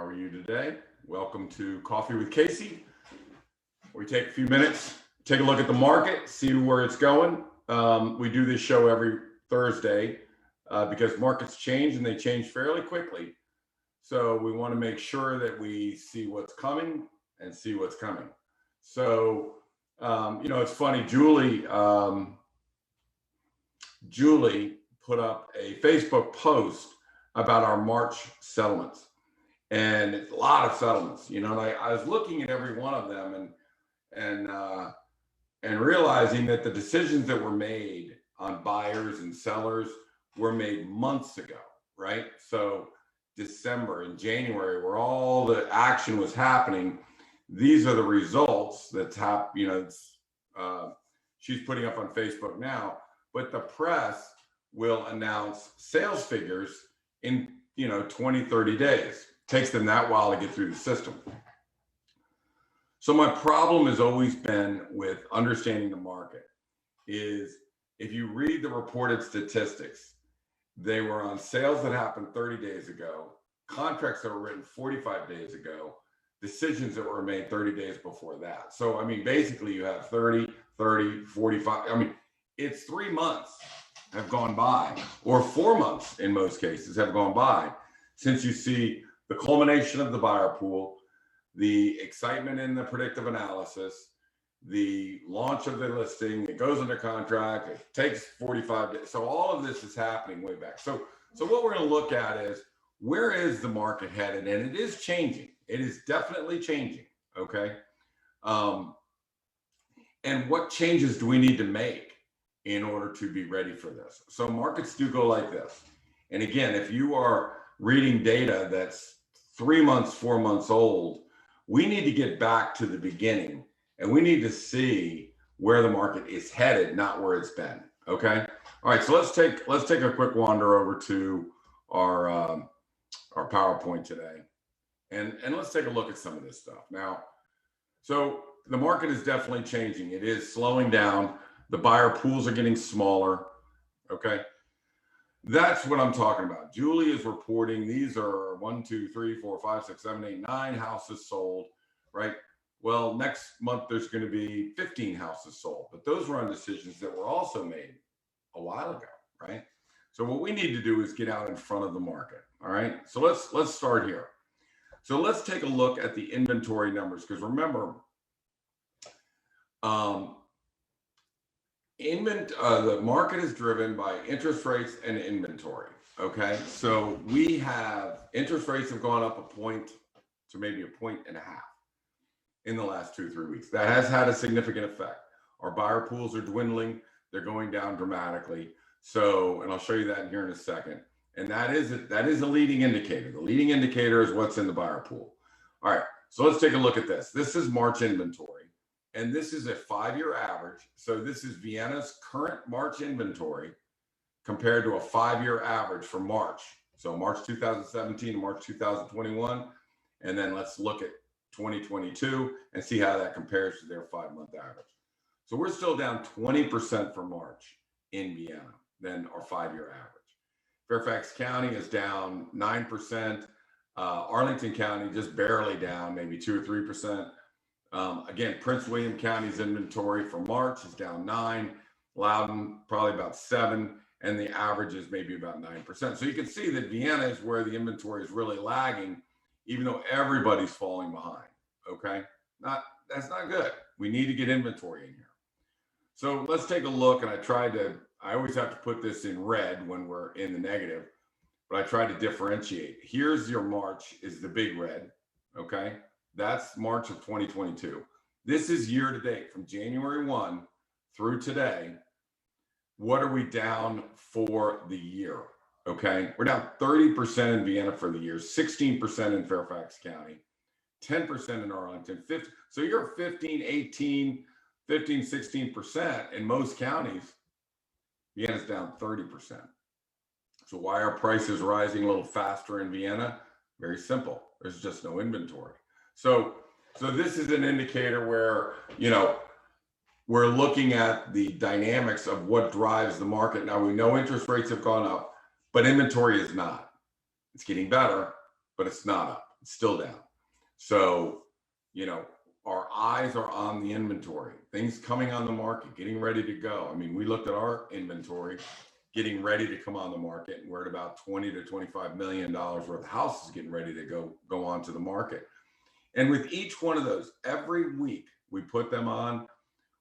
are you today? Welcome to Coffee with Casey. We take a few minutes, take a look at the market, see where it's going. We do this show every Thursday because markets change and they change fairly quickly. So we want to make sure that we see what's coming and see what's coming. So, it's funny, Julie put up a Facebook post about our March settlements. And it's a lot of settlements, and I was looking at every one of them and realizing that the decisions that were made on buyers and sellers were made months ago, right? So December and January, where all the action was happening, these are the results that's she's putting up on Facebook now, but the press will announce sales figures in 20, 30 days. Takes them that while to get through the system. So my problem has always been with understanding the market is if you read the reported statistics, they were on sales that happened 30 days ago, contracts that were written 45 days ago, decisions that were made 30 days before that. So, basically you have 30, 45. It's 3 months have gone by, or 4 months in most cases have gone by since you see the culmination of the buyer pool, the excitement in the predictive analysis, the launch of the listing, it goes under contract, it takes 45 days. So all of this is happening way back. So what we're going to look at is where is the market headed? And it is changing. It is definitely changing. Okay. And what changes do we need to make in order to be ready for this? So markets do go like this. And again, if you are reading data that's 3 months, 4 months old, we need to get back to the beginning and we need to see where the market is headed, not where it's been. Okay. All right. So let's take a quick wander over to our PowerPoint today, and let's take a look at some of this stuff now. So the market is definitely changing. It is slowing down. The buyer pools are getting smaller. Okay. That's what I'm talking about. Julie is reporting these are 1, 2, 3, 4, 5, 6, 7, 8, 9 houses sold, right? Well, next month there's going to be 15 houses sold, but those were on decisions that were also made a while ago, right? So what we need to do is get out in front of the market. All right. So let's start here. So let's take a look at the inventory numbers, because remember, the market is driven by interest rates and inventory. Okay, so we have interest rates have gone up a point to maybe 1.5 points in the last 2-3 weeks. That has had a significant effect. Our buyer pools are dwindling; they're going down dramatically. So, and I'll show you that here in a second. And that is a leading indicator. The leading indicator is what's in the buyer pool. All right, so let's take a look at this. This is March inventory. And this is a 5-year average. So this is Vienna's current March inventory compared to a 5-year average for March. So March 2017 to March 2021. And then let's look at 2022 and see how that compares to their 5-month average. So we're still down 20% for March in Vienna than our 5-year average. Fairfax County is down 9%. Arlington County just barely down, maybe 2 or 3%. Again, Prince William County's inventory for March is down 9, Loudoun probably about 7, and the average is maybe about 9%. So you can see that Vienna is where the inventory is really lagging, even though everybody's falling behind. Okay, that's not good. We need to get inventory in here. So let's take a look, and I always have to put this in red when we're in the negative, but I try to differentiate. Here's your March is the big red. Okay. That's March of 2022. This is year to date from January 1 through today. What are we down for the year? Okay. We're down 30% in Vienna for the year, 16% in Fairfax County, 10% in Arlington, 50. So you're 15, 18, 15, 16% in most counties. Vienna's down 30%. So why are prices rising a little faster in Vienna? Very simple. There's just no inventory. So this is an indicator where, we're looking at the dynamics of what drives the market. Now we know interest rates have gone up, but inventory is not. It's getting better, but it's not up. It's still down. So, you know, our eyes are on the inventory, things coming on the market, getting ready to go. I mean, we looked at our inventory getting ready to come on the market, and we're at about 20 to 25 million dollars worth of houses getting ready to go onto the market. And with each one of those, every week we put them on,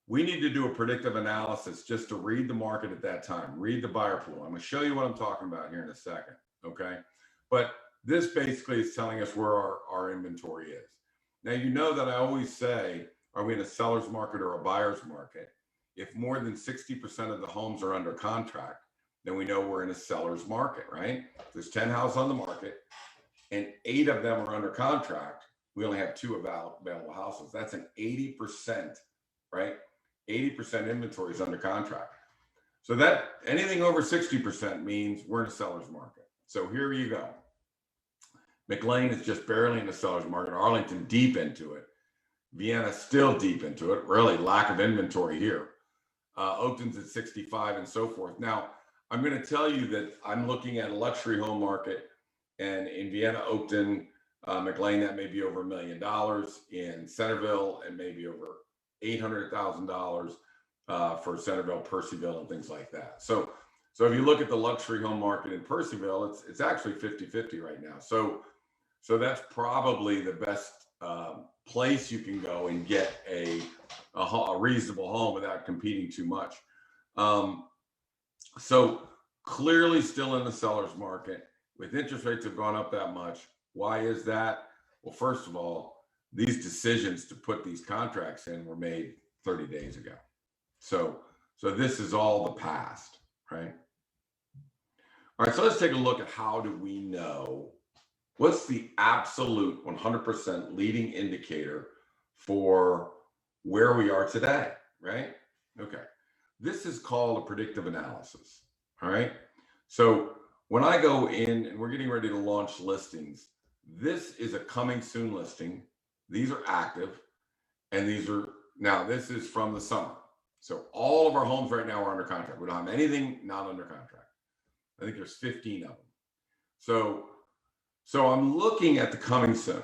we need to do a predictive analysis just to read the market at that time, read the buyer pool. I'm going to show you what I'm talking about here in a second. Okay. But this basically is telling us where our inventory is. Now, you know that I always say, are we in a seller's market or a buyer's market? If more than 60% of the homes are under contract, then we know we're in a seller's market, right? If there's 10 houses on the market and 8 of them are under contract, we only have 2 available houses. That's an 80%, right? 80% inventory is under contract. So that anything over 60% means we're in a seller's market. So here you go. McLean is just barely in the seller's market. Arlington deep into it. Vienna still deep into it. Really lack of inventory here. Oakton's at 65 and so forth. Now, I'm going to tell you that I'm looking at a luxury home market, and in Vienna, Oakton, McLean, that may be over $1 million. In Centerville, it may be over $800,000 for Centerville, Percyville, and things like that. So if you look at the luxury home market in Percyville, it's actually 50-50 right now. So that's probably the best place you can go and get a reasonable home without competing too much. So clearly still in the seller's market with interest rates have gone up that much. Why is that? Well, first of all, these decisions to put these contracts in were made 30 days ago. So this is all the past, right? All right, so let's take a look at how do we know what's the absolute 100% leading indicator for where we are today, right? Okay, this is called a predictive analysis, all right? So when I go in and we're getting ready to launch listings, this is a coming soon listing. These are active, and this is from the summer. So all of our homes right now are under contract. We don't have anything not under contract. I think there's 15 of them. So I'm looking at the coming soon,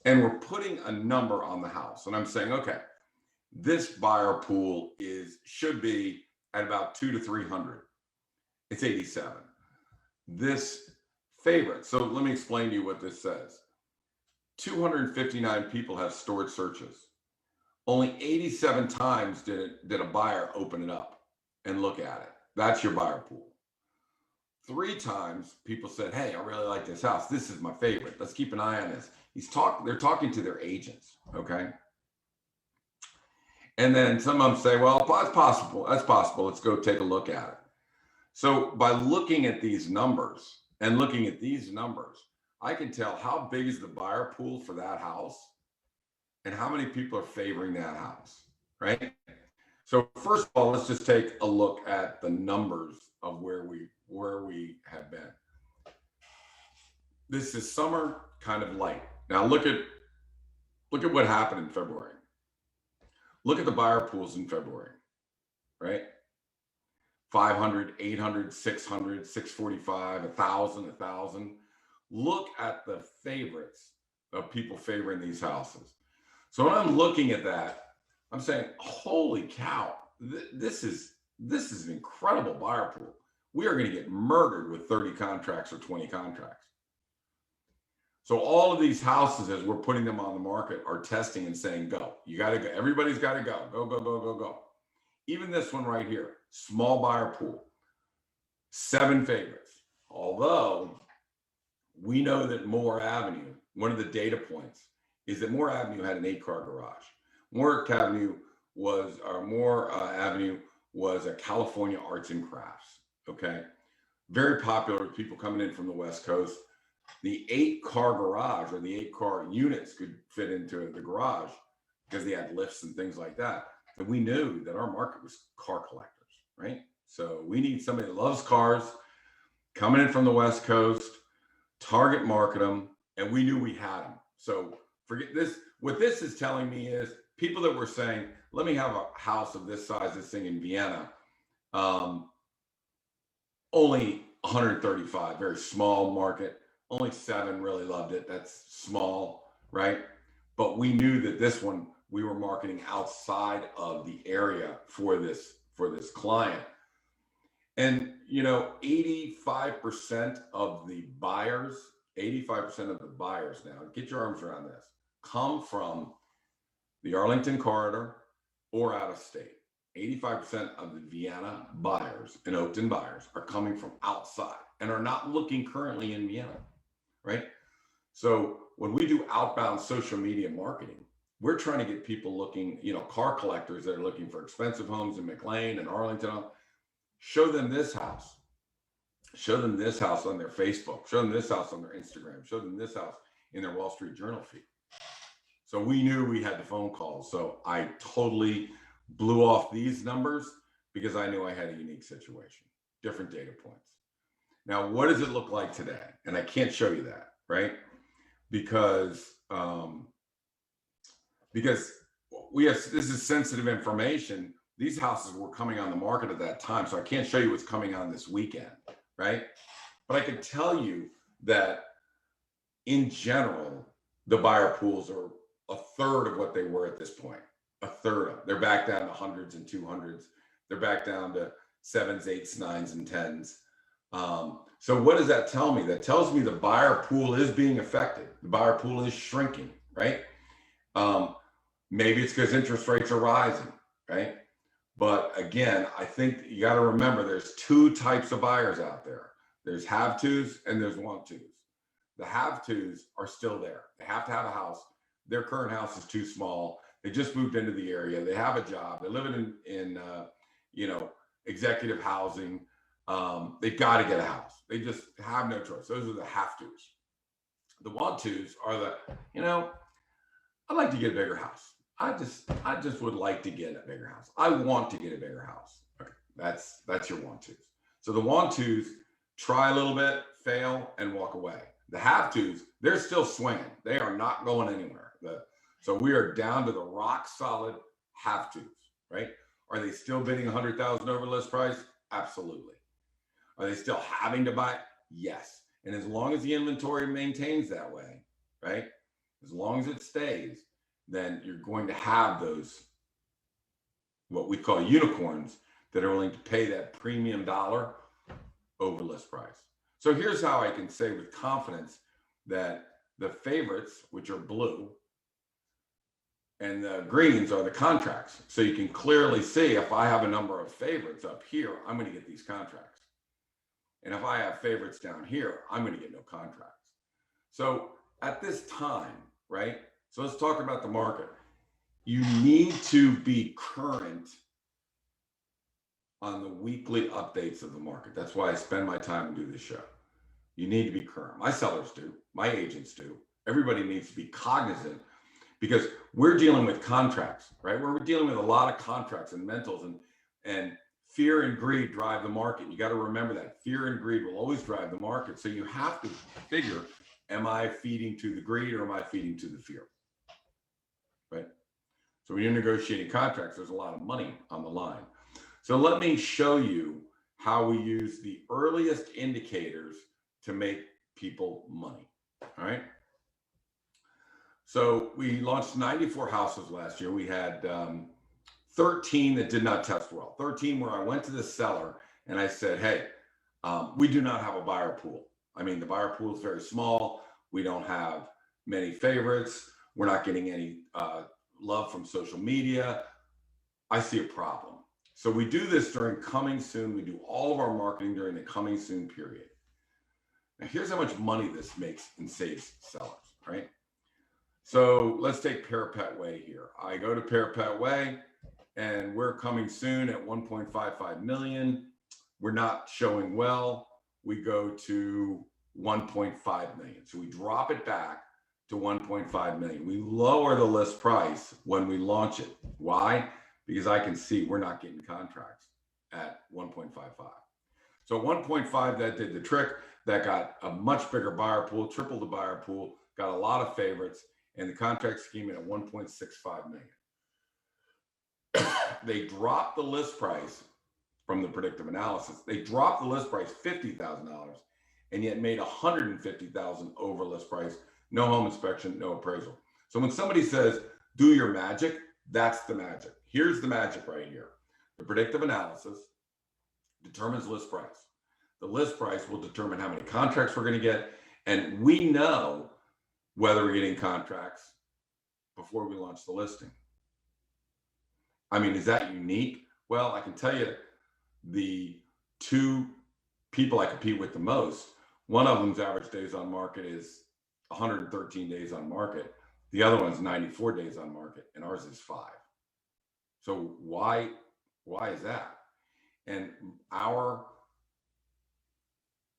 and we're putting a number on the house, and I'm saying, okay, this buyer pool should be at about 200 to 300. It's 87. This favorite. So let me explain to you what this says. 259 people have stored searches. Only 87 times did a buyer open it up and look at it. That's your buyer pool. 3 times people said, hey, I really like this house. This is my favorite. Let's keep an eye on this. They're talking to their agents, okay? And then some of them say, well, that's possible. That's possible. Let's go take a look at it. So by looking at these numbers and looking at these numbers, I can tell how big is the buyer pool for that house and how many people are favoring that house, right? So first of all, let's just take a look at the numbers of where we have been. This is summer, kind of light. Now look at what happened in February. Look at the buyer pools in February, right? 500, 800, 600, 645, 1,000, 1,000. Look at the favorites of people favoring these houses. So when I'm looking at that, I'm saying, holy cow, this is an incredible buyer pool. We are going to get murdered with 30 contracts or 20 contracts. So all of these houses, as we're putting them on the market, are testing and saying, go. You got to go. Everybody's got to go. Go, go, go, go, go. Even this one right here, small buyer pool, 7 favorites. Although we know that Moore Avenue, one of the data points is that Moore Avenue had an 8-car garage. Moore Avenue was a California arts and crafts, okay? Very popular with people coming in from the West Coast. The 8-car garage, or the 8-car units, could fit into the garage because they had lifts and things like that. And we knew that our market was car collectors, right? So we need somebody that loves cars, coming in from the West Coast, target market them, and we knew we had them. So forget this. What this is telling me is people that were saying, let me have a house of this size, this thing in Vienna, only 135, very small market, Only 7 really loved it. That's small, right? But we knew that this one we were marketing outside of the area for this client. And 85% of the buyers, 85% of the buyers now, get your arms around this, come from the Arlington corridor or out of state. 85% of the Vienna buyers and Oakton buyers are coming from outside and are not looking currently in Vienna, right? So when we do outbound social media marketing, we're trying to get people looking, car collectors that are looking for expensive homes in McLean and Arlington. Show them this house. Show them this house on their Facebook. Show them this house on their Instagram. Show them this house in their Wall Street Journal feed. So we knew we had the phone calls. So I totally blew off these numbers because I knew I had a unique situation, different data points. Now, what does it look like today? And I can't show you that, right? Because we have, this is sensitive information. These houses were coming on the market at that time, so I can't show you what's coming on this weekend, right? But I can tell you that in general, the buyer pools are a third of what they were at this point. A third of. They're back down to hundreds and 200s. They're back down to 7s, 8s, 9s, and 10s. So what does that tell me? That tells me the buyer pool is being affected. The buyer pool is shrinking, right? Maybe it's because interest rates are rising, right? But again, I think you got to remember there's 2 types of buyers out there. There's have-tos and there's want-tos. The have-tos are still there. They have to have a house. Their current house is too small. They just moved into the area. They have a job. They're living in executive housing. They've got to get a house. They just have no choice. Those are the have-tos. The want-tos are the, I'd like to get a bigger house. I just would like to get a bigger house. I want to get a bigger house. Okay, that's your want-tos. So the want-tos try a little bit, fail, and walk away. The have-tos, they're still swinging. They are not going anywhere. So we are down to the rock solid have-tos, right? Are they still bidding $100,000 over list price? Absolutely. Are they still having to buy? Yes. And as long as the inventory maintains that way, right? As long as it stays, then you're going to have those, what we call unicorns, that are willing to pay that premium dollar over list price. So here's how I can say with confidence that the favorites, which are blue, and the greens are the contracts. So you can clearly see if I have a number of favorites up here, I'm going to get these contracts. And if I have favorites down here, I'm going to get no contracts. So at this time, right? So let's talk about the market. You need to be current on the weekly updates of the market. That's why I spend my time and do this show. You need to be current. My sellers do. My agents do. Everybody needs to be cognizant because we're dealing with contracts, right? We're dealing with a lot of contracts and mentals, and fear and greed drive the market. You got to remember that. Fear and greed will always drive the market. So you have to figure, am I feeding to the greed or am I feeding to the fear? Right? So when you're negotiating contracts, there's a lot of money on the line. So let me show you how we use the earliest indicators to make people money. All right. So we launched 94 houses last year. We had 13 that did not test well. 13 where I went to the seller and I said, hey, we do not have a buyer pool. I mean, the buyer pool is very small. We don't have many favorites. We're not getting any love from social media. I see a problem. So we do this during coming soon. We do all of our marketing during the coming soon period. Now here's how much money this makes and saves sellers, right? So let's take Parapet Way here. I go to Parapet Way and we're coming soon at 1.55 million. We're not showing well. We go to 1.5 million. So we drop it back to 1.5 million. We lower the list price when we launch it. Why? Because I can see we're not getting contracts at 1.55. So 1.5, that did the trick. That got a much bigger buyer pool, triple the buyer pool, got a lot of favorites, and the contracts came in at 1.65 million. They dropped the list price from the predictive analysis. They dropped the list price $50,000 and yet made 150,000 over list price, no home inspection, no appraisal. So when somebody says, do your magic, that's the magic. Here's the magic right here. The predictive analysis determines list price. The list price will determine how many contracts we're going to get. And we know whether we're getting contracts before we launch the listing. I mean, is that unique? Well, I can tell you the two people I compete with the most, one of them's average days on market is 113 days on market. The other one's 94 days on market, and ours is 5. So why is that? And our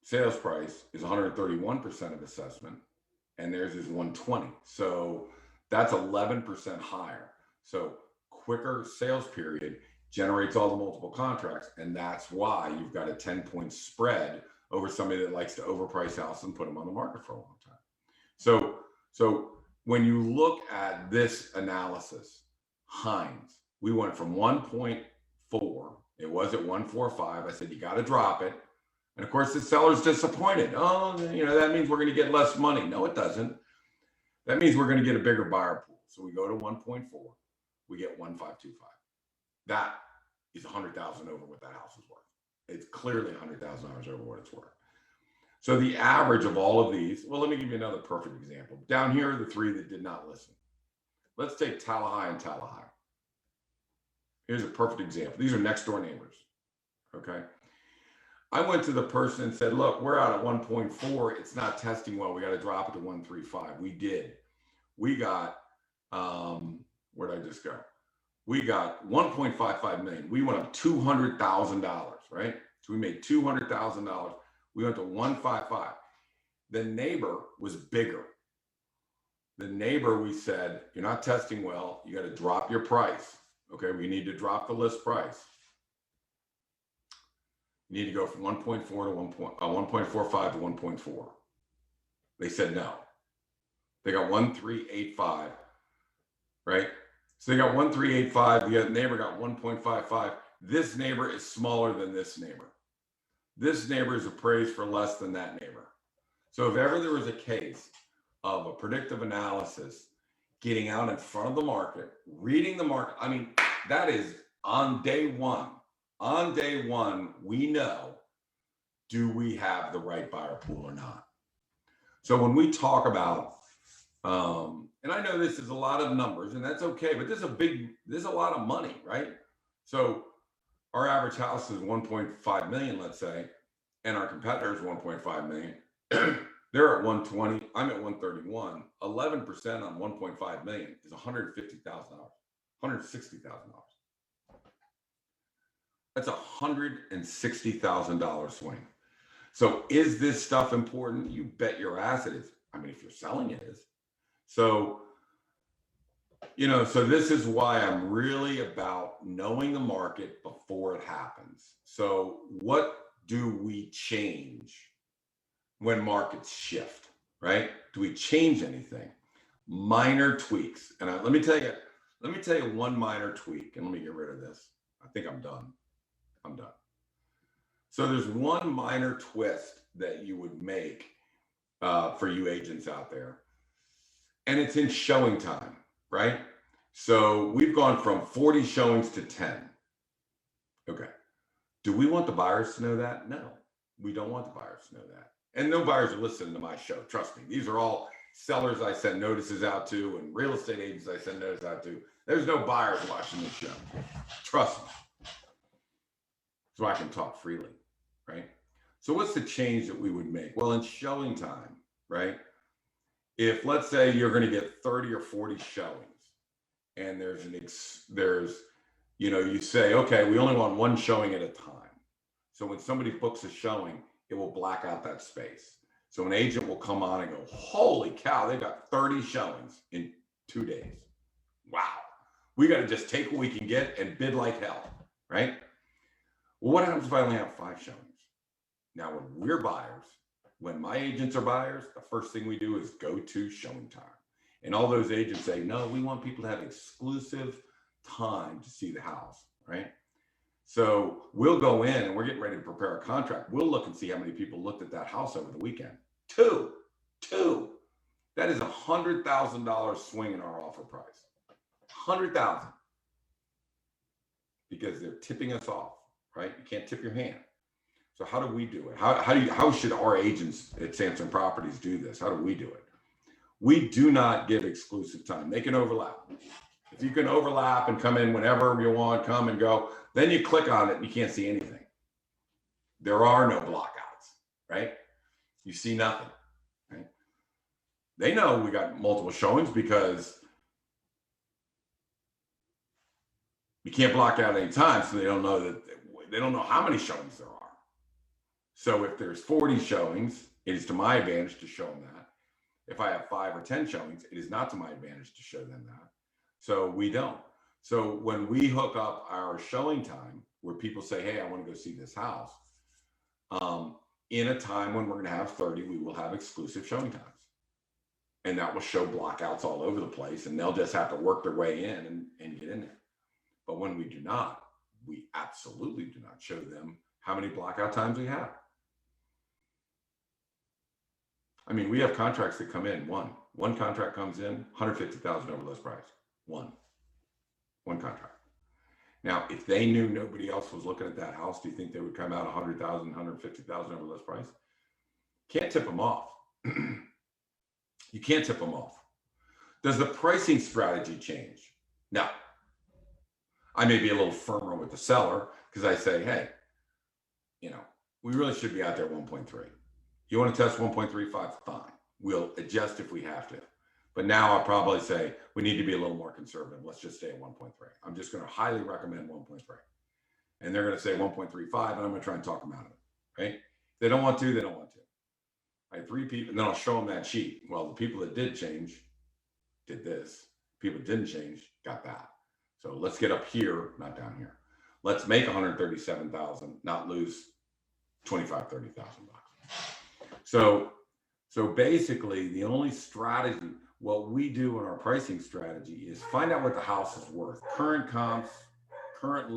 sales price is 131% of assessment, and theirs is 120. So that's 11% higher. So quicker sales period generates all the multiple contracts, and that's why you've got a 10-point spread over somebody that likes to overprice houses and put them on the market for a long time. So when you look at this analysis, Hines, we went from 1.4, it was at 145. I said, you got to drop it. And of course, the seller's disappointed. Oh, that means we're going to get less money. No, it doesn't. That means we're going to get a bigger buyer pool. So we go to 1.4, we get 1,525. That is 100,000 over what that house is worth. It's clearly $100,000 over what it's worth. So the average of all of these, well, let me give you another perfect example. Down here are the 3 that did not listen. Let's take Tallahassee and Tallahassee. Here's a perfect example. These are next door neighbors, okay? I went to the person and said, look, we're out at 1.4. It's not testing well. We got to drop it to 135. We did. We got, where'd I just go? We got 1.55 million. We went up $200,000, right? So we made $200,000. We went to 155. The neighbor was bigger. The neighbor, we said, you're not testing well. You got to drop your price. Okay, we need to drop the list price. You need to go from 1.4 to 1.45 to 1.4. They said no. They got 1.385, right? So they got 1.385. The neighbor got 1.55. This neighbor is smaller than this neighbor. This neighbor is appraised for less than that neighbor. So if ever there was a case of a predictive analysis getting out in front of the market, reading the market, I mean, that is on day one. On day one, we know, do we have the right buyer pool or not? So when we talk about, and I know this is a lot of numbers, and that's okay, but this is a lot of money, right? So our average house is 1.5 million, let's say, and our competitor is 1.5 million. They're at 120. I'm at 131. 11% on 1.5 million is $150,000, $160,000. That's $160,000 swing. So is this stuff important? You bet your ass it is. I mean, if you're selling, it is. So, so this is why I'm really about knowing the market before it happens. So what do we change when markets shift, right? Do we change anything? Minor tweaks. And let me tell you one minor tweak, and let me get rid of this. I think I'm done. So there's one minor twist that you would make for you agents out there, and it's in showing time, right? So we've gone from 40 showings to 10. Okay. Do we want the buyers to know that? No, we don't want the buyers to know that. And no buyers are listening to my show. Trust me. These are all sellers I send notices out to and real estate agents I send notices out to. There's no buyers watching this show. Trust me. So I can talk freely, right? So what's the change that we would make? Well, in showing time, right? If let's say you're going to get 30 or 40 showings, and you say, okay, we only want one showing at a time. So when somebody books a showing, it will black out that space. So an agent will come on and go, holy cow, they got 30 showings in 2 days. Wow. We got to just take what we can get and bid like hell, right? Well, what happens if I only have 5 showings? Now, when we're buyers, when my agents are buyers, the first thing we do is go to showing time. And all those agents say, no, we want people to have exclusive time to see the house, right? So we'll go in and we're getting ready to prepare a contract. We'll look and see how many people looked at that house over the weekend. Two. That is $100,000 swing in our offer price. 100,000. Because they're tipping us off, right? You can't tip your hand. So how do we do it? How should our agents at Samson Properties do this? How do we do it? We do not give exclusive time. They can overlap. If you can overlap and come in whenever you want, come and go, then you click on it and you can't see anything. There are no blockouts, right? You see nothing, right? They know we got multiple showings because you can't block out any time, so they don't know how many showings there are. So if there's 40 showings, it is to my advantage to show them that. If I have 5 or 10 showings, it is not to my advantage to show them that. So we don't. So when we hook up our showing time, where people say, hey, I want to go see this house, in a time when we're going to have 30, we will have exclusive showing times. And that will show blockouts all over the place, and they'll just have to work their way in and get in there. But when we do not, we absolutely do not show them how many blackout times we have. I mean, we have contracts that come in. One contract comes in, $150,000 over list price. One contract. Now, if they knew nobody else was looking at that house, do you think they would come out $100,000, $150,000 over list price? Can't tip them off. You can't tip them off. Does the pricing strategy change? No. I may be a little firmer with the seller because I say, hey, we really should be out there 1.3. You want to test 1.35? Fine. We'll adjust if we have to. But now I'll probably say we need to be a little more conservative. Let's just stay at 1.3. I'm just going to highly recommend 1.3. And they're going to say 1.35, and I'm going to try and talk them out of it, right? If they don't want to, they don't want to. I had 3 people, and then I'll show them that sheet. Well, the people that did change did this. People that didn't change got that. So let's get up here, not down here. Let's make 137,000, not lose 25, 30,000 bucks. So basically the only strategy, what we do in our pricing strategy is find out what the house is worth. Current comps, current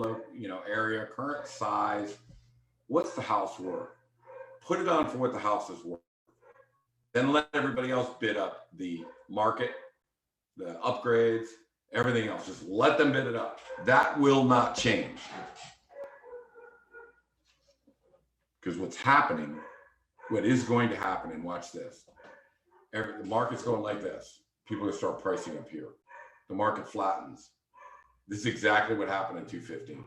area, current size. What's the house worth? Put it on for what the house is worth. Then let everybody else bid up the market, the upgrades, everything else. Just let them bid it up. That will not change. Because what's happening, what is going to happen, and watch this. The market's going like this. People are going to start pricing up here. The market flattens. This is exactly what happened in 215.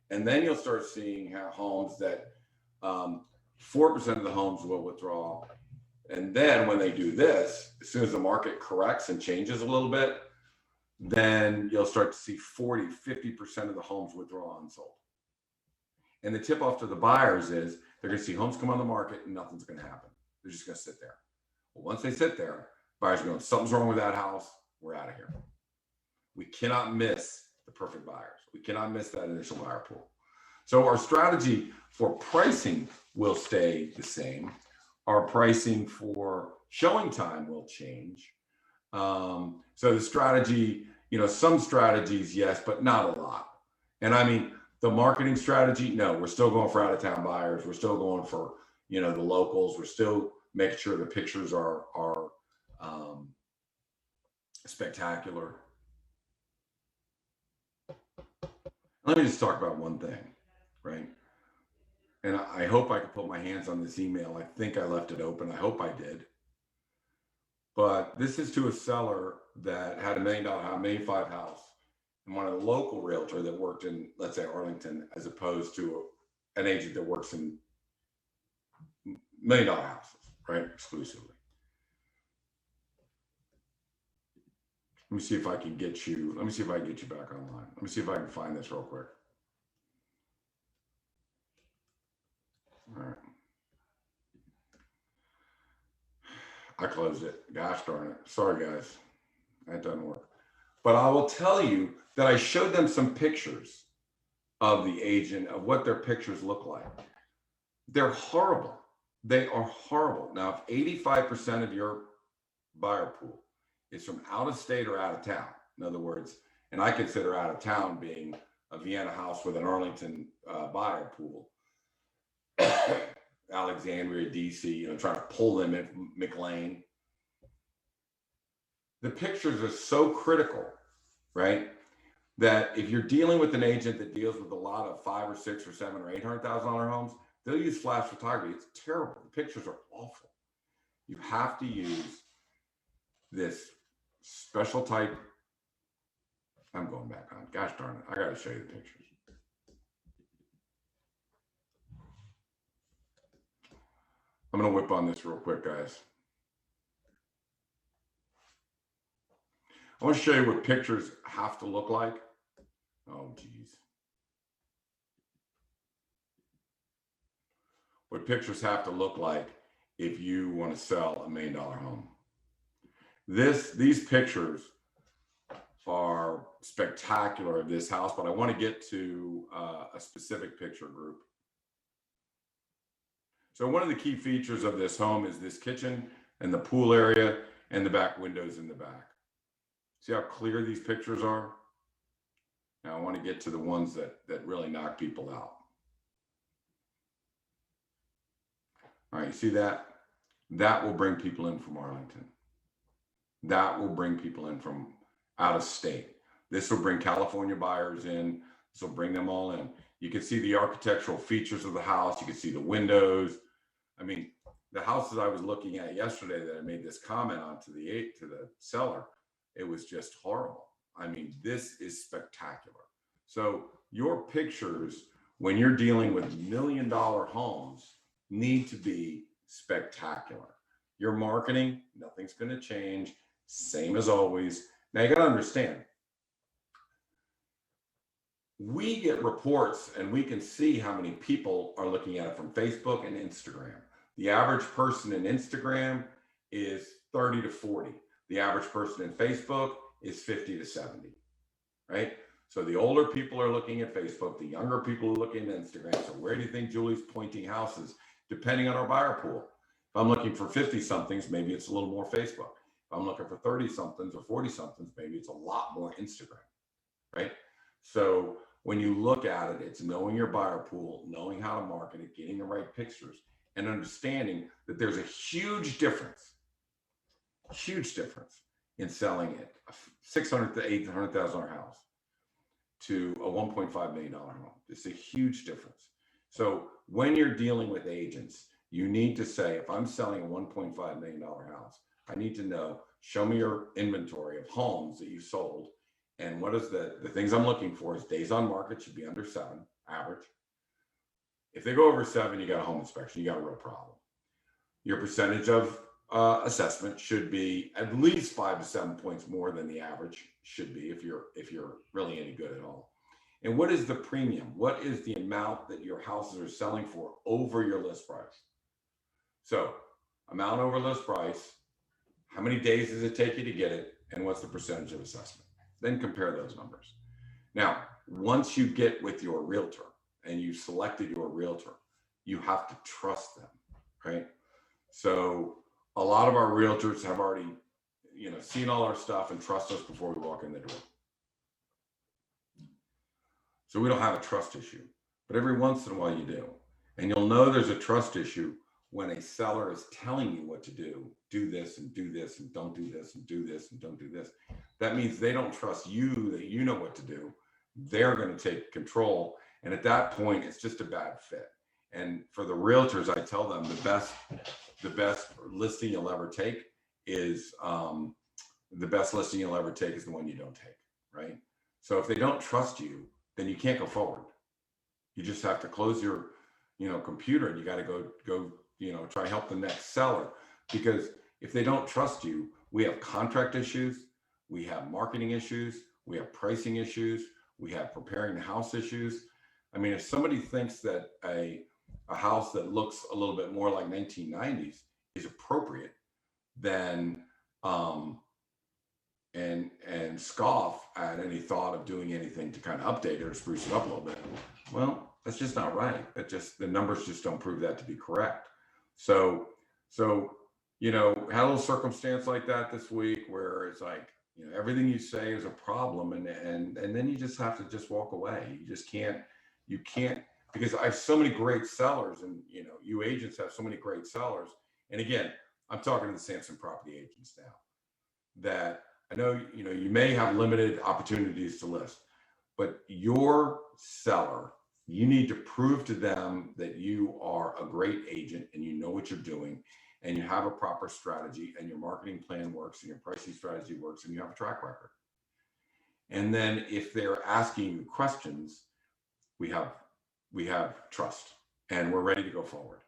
And then you'll start seeing how homes that 4% of the homes will withdraw. And then when they do this, as soon as the market corrects and changes a little bit, then you'll start to see 40, 50% of the homes withdraw unsold. And the tip off to the buyers is they're going to see homes come on the market and nothing's going to happen. They're just going to sit there. Well, once they sit there, buyers are going, something's wrong with that house. We're out of here. We cannot miss the perfect buyers. We cannot miss that initial buyer pool. So our strategy for pricing will stay the same. Our pricing for showing time will change. So the strategy, some strategies, yes, but not a lot. And I mean, the marketing strategy, no, we're still going for out-of-town buyers. We're still going for, the locals. We're still making sure the pictures are spectacular. Let me just talk about one thing, right? And I hope I could put my hands on this email. I think I left it open. I hope I did. But this is to a seller that had $1 million, $1.5 million house, and wanted a local realtor that worked in, let's say, Arlington, as opposed to an agent that works in $1 million houses, right? Exclusively. Let me see if I can get you back online. Let me see if I can find this real quick. All right. I closed it. Gosh darn it. Sorry, guys. That doesn't work. But I will tell you that I showed them some pictures of the agent, of what their pictures look like. They're horrible. They are horrible. Now, if 85% of your buyer pool is from out of state or out of town, in other words, and I consider out of town being a Vienna house with an Arlington buyer pool, Alexandria, DC, trying to pull them in from McLean. The pictures are so critical, right? That if you're dealing with an agent that deals with a lot of $5 or $6 or $7 or $800,000 homes, they'll use flash photography. It's terrible. The pictures are awful. You have to use this special type. I'm going back on. Gosh darn it. I got to show you the pictures. I'm going to whip on this real quick, guys. I want to show you what pictures have to look like. Oh, geez. What pictures have to look like if you want to sell $1 million home. These pictures are spectacular of this house, but I want to get to a specific picture group. So one of the key features of this home is this kitchen and the pool area and the back windows in the back. See how clear these pictures are? Now I want to get to the ones that really knock people out. All right, you see that? That will bring people in from Arlington. That will bring people in from out of state. This will bring California buyers in. This will bring them all in. You can see the architectural features of the house. You can see the windows. I mean, the houses I was looking at yesterday that I made this comment on to the seller, it was just horrible. I mean, this is spectacular. So your pictures, when you're dealing with $1 million homes, need to be spectacular. Your marketing, nothing's going to change. Same as always. Now you got to understand, we get reports and we can see how many people are looking at it from Facebook and Instagram. The average person in Instagram is 30 to 40. The average person in Facebook is 50 to 70, right? So the older people are looking at Facebook, the younger people are looking at Instagram. So where do you think Julie's pointing houses? Depending on our buyer pool. If I'm looking for 50 somethings, maybe it's a little more Facebook. If I'm looking for 30 somethings or 40 somethings, maybe it's a lot more Instagram, right? So when you look at it, it's knowing your buyer pool, knowing how to market it, getting the right pictures, and understanding that there's a huge difference in selling it, a $600,000 to $800,000 house to a $1.5 million home. It's a huge difference. So when you're dealing with agents, you need to say, if I'm selling a $1.5 million house, I need to know, show me your inventory of homes that you sold. And what is the things I'm looking for is days on market should be under 7, average. If they go over 7, you got a home inspection, you got a real problem. Your percentage of assessment should be at least 5 to 7 points more than the average should be if you're really any good at all. And what is the premium? What is the amount that your houses are selling for over your list price? So amount over list price, how many days does it take you to get it? And what's the percentage of assessment? Then compare those numbers. Now, once you get with your realtor and you've selected your realtor, you have to trust them, right? So a lot of our realtors have already, seen all our stuff and trust us before we walk in the door. So we don't have a trust issue, but every once in a while you do. And you'll know there's a trust issue when a seller is telling you what to do this and do this and don't do this and do this and don't do this. That means they don't trust you that you know what to do. They're going to take control. And at that point, it's just a bad fit. And for the realtors, I tell them the best listing you'll ever take is the one you don't take, right? So if they don't trust you, then you can't go forward. You just have to close your, computer, and you got to go, try to help the next seller. Because if they don't trust you, we have contract issues, we have marketing issues, we have pricing issues, we have preparing the house issues. I mean, if somebody thinks that a house that looks a little bit more like 1990s is appropriate, then and scoff at any thought of doing anything to kind of update it or spruce it up a little bit, well, that's just not right. The numbers just don't prove that to be correct. So had a little circumstance like that this week where it's like, everything you say is a problem, and then you just have to just walk away. You can't, because I have so many great sellers, and you agents have so many great sellers. And again, I'm talking to the Samson property agents now, that I know, you may have limited opportunities to list, but your seller, you need to prove to them that you are a great agent and you know what you're doing, and you have a proper strategy, and your marketing plan works, and your pricing strategy works, and you have a track record. And then if they're asking you questions, we have trust, and we're ready to go forward.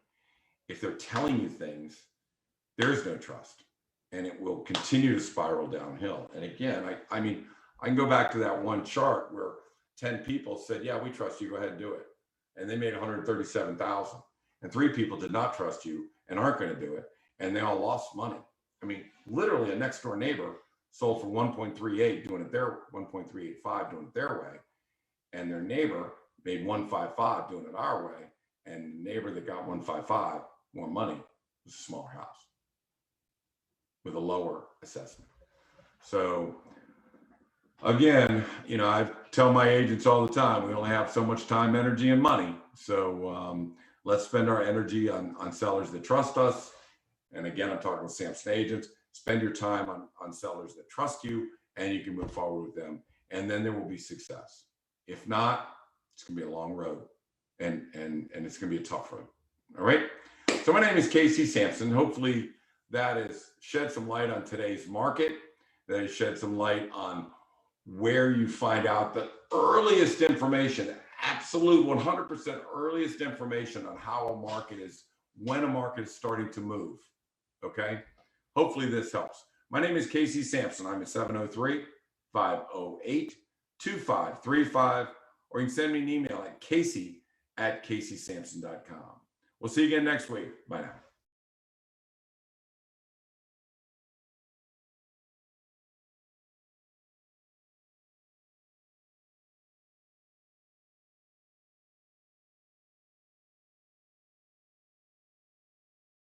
If they're telling you things, there's no trust, and it will continue to spiral downhill. And again, I mean, I can go back to that one chart where 10 people said, yeah, we trust you, go ahead and do it. And they made 137,000. And 3 people did not trust you and aren't going to do it. And they all lost money. I mean, literally a next door neighbor sold for 1.38, doing it their 1.385, doing it their way. And their neighbor made 155 doing it our way. And the neighbor that got 155 more money was a smaller house with a lower assessment. So again, I tell my agents all the time, we only have so much time, energy, and money. So let's spend our energy on sellers that trust us. And again, I'm talking with Samson agents. Spend your time on sellers that trust you, and you can move forward with them. And then there will be success. If not, it's going to be a long road, and it's going to be a tough road. All right. So my name is Casey Samson. Hopefully that has shed some light on today's market. That has shed some light on where you find out the earliest information, absolute 100% earliest information on how a market is, when a market is starting to move. Okay. Hopefully this helps. My name is Casey Samson. I'm at 703-508-2535, or you can send me an email at casey@caseysamson.com. We'll see you again next week. Bye now.